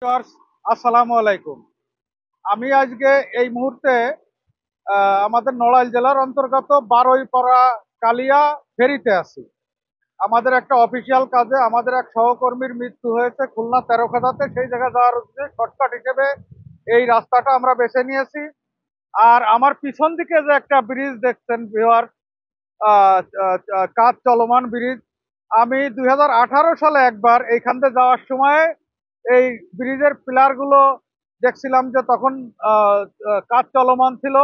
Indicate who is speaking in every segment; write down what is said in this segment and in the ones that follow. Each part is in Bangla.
Speaker 1: ভিউয়ার্স, আসসালামু আলাইকুম। আমি আজকে এই মুহূর্তে আমাদের নড়াইল জেলার অন্তর্গত বারুইপাড়া কালিয়া ফেরিতে আছি। আমাদের একটা অফিসিয়াল কাজে আমাদের এক সহকর্মীর মৃত্যু হয়েছে খুলনা তেরোখাদাতে। সেই জায়গায় যাওয়ার উদ্দেশ্যে শর্টকাট হিসেবে এই রাস্তাটা আমরা বেছে নিয়েছি। আর আমার পিছন দিকে যে একটা ব্রিজ দেখছেন ভিউয়ার, কাজ চলমান ব্রিজ। আমি 2018 সালে একবার এইখান দিয়ে যাওয়ার সময় এই ব্রিজের পিলার গুলো দেখছিলাম যে তখন আহ, কাজ চলমান ছিল।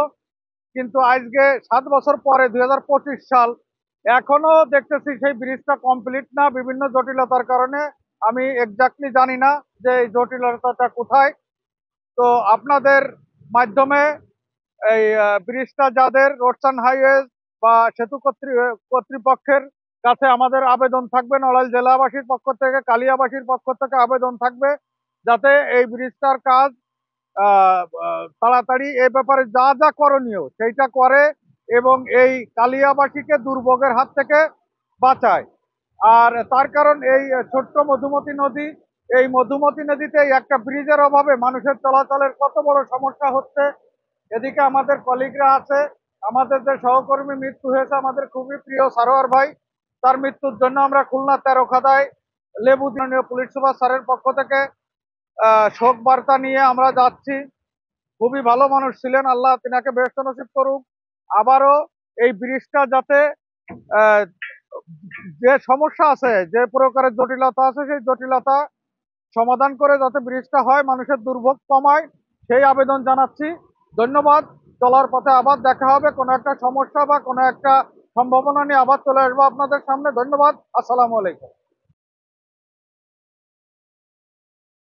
Speaker 1: কিন্তু আজকে 7 বছর পরে 2025 সাল, এখনো দেখতেছি সেই ব্রিজটা কমপ্লিট না, বিভিন্ন জটিলতার কারণে। আমি এক্স্যাক্টলি জানি না যে এই জটিলতাটা কোথায়। তো আপনাদের মাধ্যমে এই ব্রিজটা যাদের রোডস অ্যান্ড হাইওয়েজ বা সেতু কর্তৃপক্ষের কাছে আমাদের আবেদন থাকবে, নড়াইল জেলাবাসীর পক্ষ থেকে, কালিয়াবাসীর পক্ষ থেকে আবেদন থাকবে যাতে এই ব্রিজটার কাজ তাড়াতাড়ি এ ব্যাপারে যা যা করণীয় সেইটা করে এবং এই কালিয়াবাসীকে দুর্ভোগের হাত থেকে বাঁচায়। আর তার কারণ এই ছোট্ট মধুমতি নদী, এই মধুমতি নদীতে একটা ব্রিজের অভাবে মানুষের চলাচলের কত বড় সমস্যা হচ্ছে। এদিকে আমাদের কলিগরা আছে, আমাদের যে সহকর্মী মৃত্যু হয়েছে আমাদের খুবই প্রিয় সারোয়ার ভাই, তার মৃত্যুর জন্য আমরা খুলনা তেরোখাদায় লেবু দিনীয় পুলিশ সুপার স্যারের পক্ষ থেকে শোক বার্তা নিয়ে আমরা যাচ্ছি। খুবই ভালো মানুষ ছিলেন, আল্লাহ তিনাকে বেহেশত নসিব করুক। আবারও এই ব্রিজটা যাতে আহ, যে সমস্যা আছে, যে প্রকারের জটিলতা আছে, সেই জটিলতা সমাধান করে যাতে ব্রিজটা হয়, মানুষের দুর্ভোগ কমায়, সেই আবেদন জানাচ্ছি। ধন্যবাদ। চলার পথে আবার দেখা হবে, কোনো একটা সমস্যা বা কোনো একটা সম্ভাবনা নিয়ে আবার চলে আসবো আপনাদের সামনে। ধন্যবাদ। আসসালামু আলাইকুম।